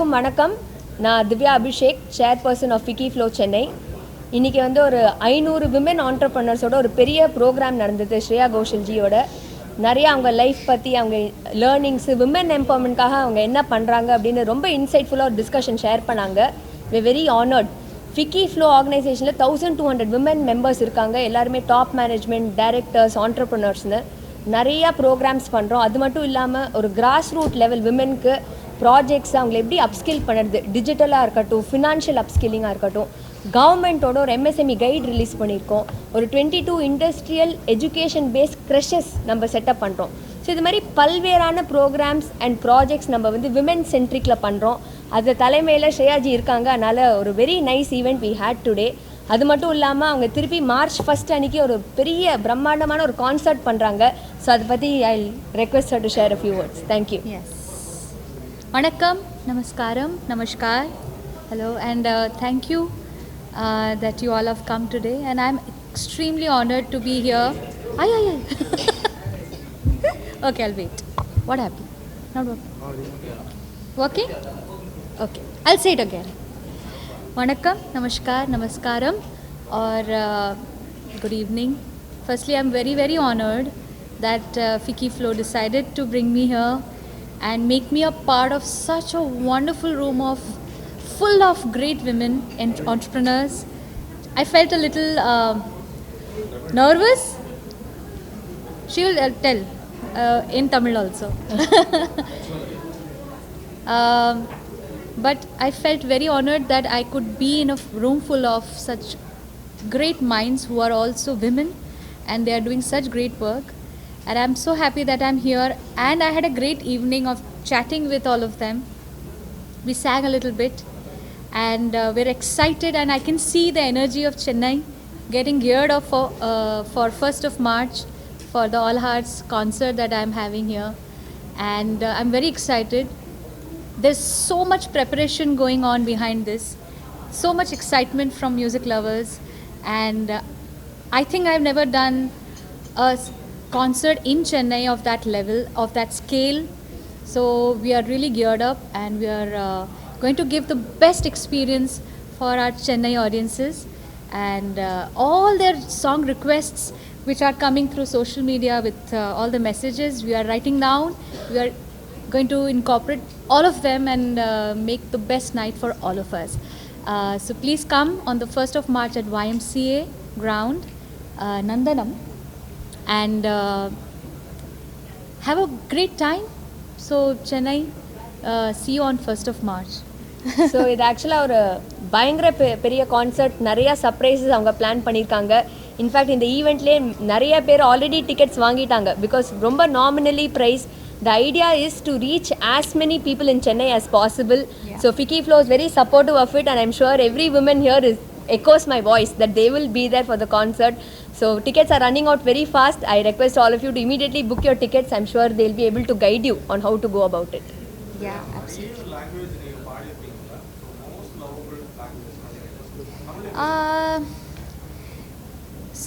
எல்லாருக்கும் வணக்கம். நான் Divya Abhishek, chairperson of Wiki Flow Chennai. இன்றைக்கி வந்து ஒரு 500 விமன் ஆண்டர்ப்ரனர்ஸோட ஒரு பெரிய ப்ரோக்ராம் நடந்தது ஸ்ரேயா கோஷல்ஜியோட. நிறைய அவங்க லைஃப் பற்றி, அவங்க லேர்னிங்ஸு, விமன் எம்பவர்மெண்ட்காக அவங்க என்ன பண்ணுறாங்க அப்படின்னு ரொம்ப இன்சைட்ஃபுல்லாக ஒரு டிஸ்கஷன் ஷேர் பண்ணாங்க. We very honoured. Wiki Flow ஆர்கனைசேஷனில் 1200 விமன் மெம்பர்ஸ் இருக்காங்க. எல்லாருமே டாப் மேனேஜ்மெண்ட், டைரக்டர்ஸ், ஆண்டர்ப்ரனர்ஸ்னு நிறையா ப்ரோக்ராம்ஸ் பண்ணுறோம். அது மட்டும் இல்லாமல் ஒரு கிராஸ் ரூட் லெவல் விமென்க்கு ப்ராஜெக்ட்ஸ் அவங்களை எப்படி அப்ஸ்கில் பண்ணுறது, டிஜிட்டலாக இருக்கட்டும், ஃபினான்ஷியல் அப்ஸ்கில்லிங்காக இருக்கட்டும், கவர்மெண்ட்டோட ஒரு எம்எஸ்எம்இ கைட் ரிலீஸ் பண்ணியிருக்கோம். ஒரு 22 இண்டஸ்ட்ரியல் எஜுகேஷன் பேஸ்ட் க்ரெஷஸ் நம்ம செட்டப் பண்ணுறோம். ஸோ இது மாதிரி பல்வேறான ப்ரோக்ராம்ஸ் அண்ட் ப்ராஜெக்ட்ஸ் நம்ம வந்து விமன் சென்ட்ரிக்கில் பண்ணுறோம். அது தலைமையில் ஸ்ரேயாஜி இருக்காங்க. அதனால் ஒரு very nice event we had today. அது மட்டும் இல்லாமல் அவங்க திருப்பி மார்ச் 1 அன்றைக்கி ஒரு பெரிய பிரம்மாண்டமான ஒரு கான்சர்ட் பண்ணுறாங்க. ஸோ அதை பற்றி I request her to share a few words. Thank you. Yes, வணக்கம், நமஸ்காரம், நமஸ்கார், hello, and thank you that you all have come today, and I'm extremely honored to be here. Ay. Okay, I'll wait. What happened? Not working? Okay, I'll say it again. Vanakkam, namaskar, namaskaram, or good evening. Firstly, I'm very, very honored that Vicky Flow decided to bring me here and make me a part of such a wonderful room of full of great women and entrepreneurs. I felt a little nervous. She will tell in Tamil also. But I felt very honored that I could be in a room full of such great minds who are also women, and they are doing such great work. And I'm so happy that I'm here, and I had a great evening of chatting with all of them. We sang a little bit, and we're excited, and I can see the energy of Chennai getting geared up for 1st of March for the All Hearts concert that I'm having here. And I'm very excited. There's so much preparation going on behind this, so much excitement from music lovers, and I think I've never done a concert in Chennai of that level, of that scale. So we are really geared up, and we are going to give the best experience for our Chennai audiences, and all their song requests which are coming through social media with all the messages we are writing down. We are going to incorporate all of them and make the best night for all of us. So please come on the 1st of March at YMCA ground, Nandanam, and have a great time. So Chennai, see you on 1st of March. So இது ஆக்சுவலாக ஒரு பயங்கர பெரிய concert. நிறையா surprises அவங்க plan பண்ணியிருக்காங்க. In fact இந்த ஈவெண்ட்லேயே நிறைய பேர் ஆல்ரெடி டிக்கெட்ஸ் வாங்கிட்டாங்க. பிகாஸ் ரொம்ப nominally price. The idea is to reach as many people in Chennai as possible. Yeah. So Vicky Flow is very supportive of it, and I'm sure every woman here echoes my voice that they will be there for the concert. So tickets are running out very fast. I request all of you to immediately book your tickets. I'm sure they'll be able to guide you on how to go about it. Yeah, absolutely.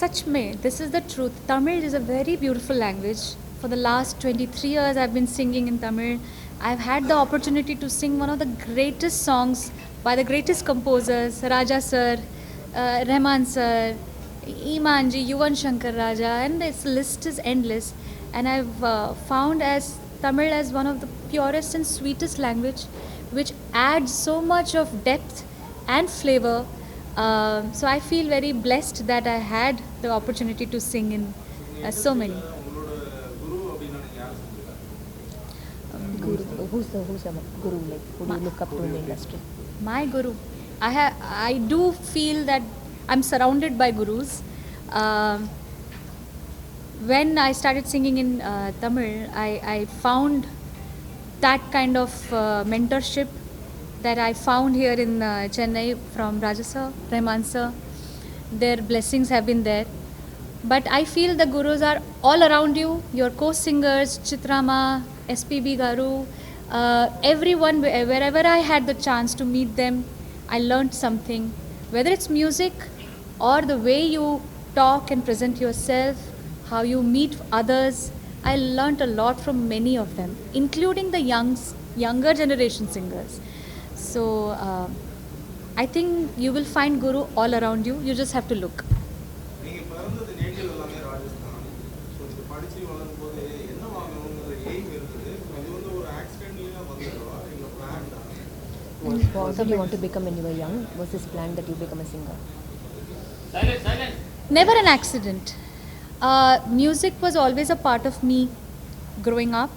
Such may. This is the truth. Tamil is a very beautiful language. For the last 23 years, I've been singing in Tamil. I've had the opportunity to sing one of the greatest songs by the greatest composers, Raja sir, Rahman sir, Imanji, Yuvan Shankar Raja, and this list is endless. And I've found as Tamil as one of the purest and sweetest language, which adds so much of depth and flavor. So I feel very blessed that I had the opportunity to sing in so many. Who's the guru, like who do you look up to in the industry? My guru, I do feel that I'm surrounded by gurus. When I started singing in Tamil, I found that kind of mentorship that I found here in Chennai from Raja sir, Rahman sir. Their blessings have been there. But I feel the gurus are all around you. Your co-singers, Chitrama, SPB Garu, everyone, wherever I had the chance to meet them, I learned something. Whether it's music or the way you talk and present yourself, how you meet others, I learned a lot from many of them, including the younger generation singers. So I think you will find Guru all around you. You just have to look. நீங்கள் பிறந்தது native எல்லாமே Rajasthan. So இது படித்து வளரும்போது என்ன வாங்கணுங்கிற aim இருந்தது. அது வந்து ஒரு ஆக்சிடென்ட்லியாக வந்துடுவா இல்லை பிளான்டா? What did you want to become when you were young? Was this planned that you become a singer? Never an accident. Music was always a part of me growing up.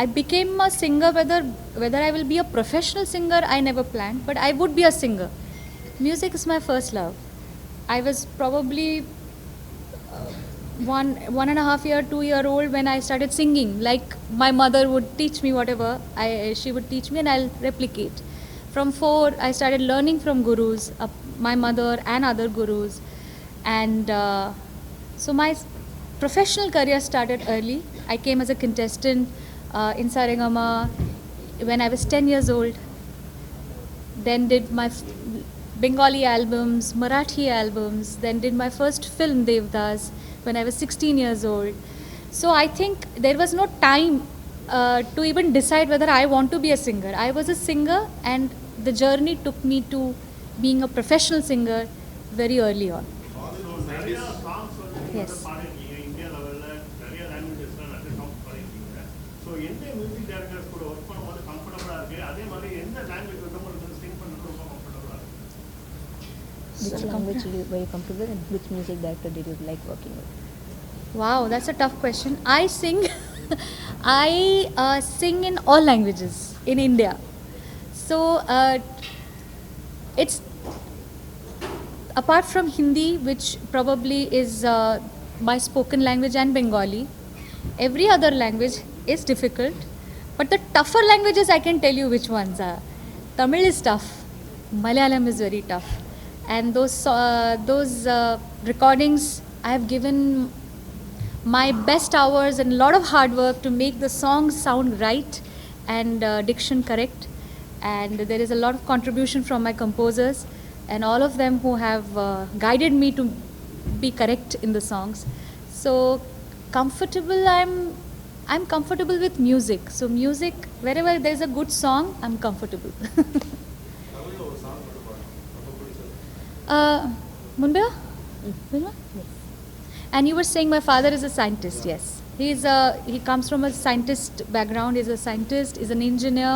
I became a singer, whether I will be a professional singer, I never planned, but I would be a singer. Music is my first love. I was probably 1.5 year, 2 year old when I started singing. Like my mother would teach me whatever she would teach me, and I'll replicate. From 4, I started learning from gurus, my mother and other gurus, and so my professional career started early. I came as a contestant in Saregama when I was 10 years old. Then did my Bengali albums, Marathi albums, then did my first film Devdas when I was 16 years old. So I think there was no time to even decide whether I want to be a singer. I was a singer, and the journey took me to being a professional singer very early on. நிறைய songs வந்து Yes. பாடிருக்கீங்க India லெவலில் நிறைய லாங்குவேஜஸ்லாம் நிறைய songs பாடிருக்கீங்க. So எந்த music directors கூட work பண்ணும்போது கம்ஃபர்டபுளாக இருக்குது, அதே மாதிரி எந்த லாங்குவேஜ் வந்து உங்களுக்கு சிங் பண்ணுறது ரொம்ப கம்ஃபர்டபுளாக இருக்குது? Which language were you comfortable with, and which music director did you like working with? Wow, that's a tough question. I sing sing in all languages in India. So it's apart from Hindi, which probably is my spoken language, and Bengali. Every other language is difficult, but the tougher languages I can tell you which ones are. Tamil is tough, Malayalam is very tough, and those recordings I have given my best hours and a lot of hard work to make the songs sound right and diction correct, and there is a lot of contribution from my composers and all of them who have guided me to be correct in the songs. So comfortable, I'm comfortable with music. So music, wherever there's a good song, I'm comfortable. தமிழில் ஒரு song மட்டும் பாடுங்க, ரொம்ப பிடிச்சது. Munbea? And you were saying my father is a scientist. Yes, he comes from a scientist background. He's a scientist, he's an engineer,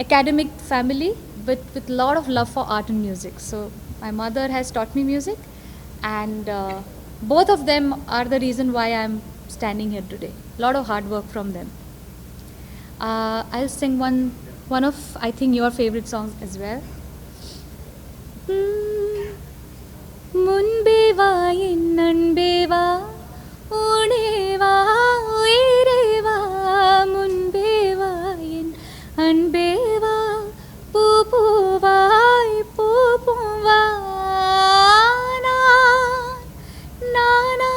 academic family, but with a lot of love for art and music. So my mother has taught me music, and both of them are the reason why I'm standing here today. A lot of hard work from them. I'll sing one of, I think, your favorite songs as well. முன்பே வா என் அன்பே வா, உனே வா உயிரே வா, முன்பே வா என் அன்பே வா, பூ பூவாய் பூ பூவா, நானா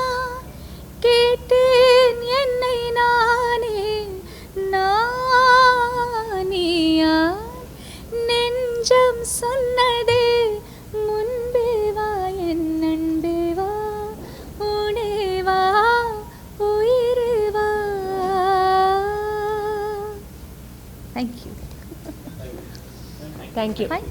கேட்டேன் என்னை நானே, நானியா நெஞ்சம் சொன்னதே, முன்பே வா என் அன்பே வா, உனே வா உயிரே வா. Thank you. Thank you. Fine.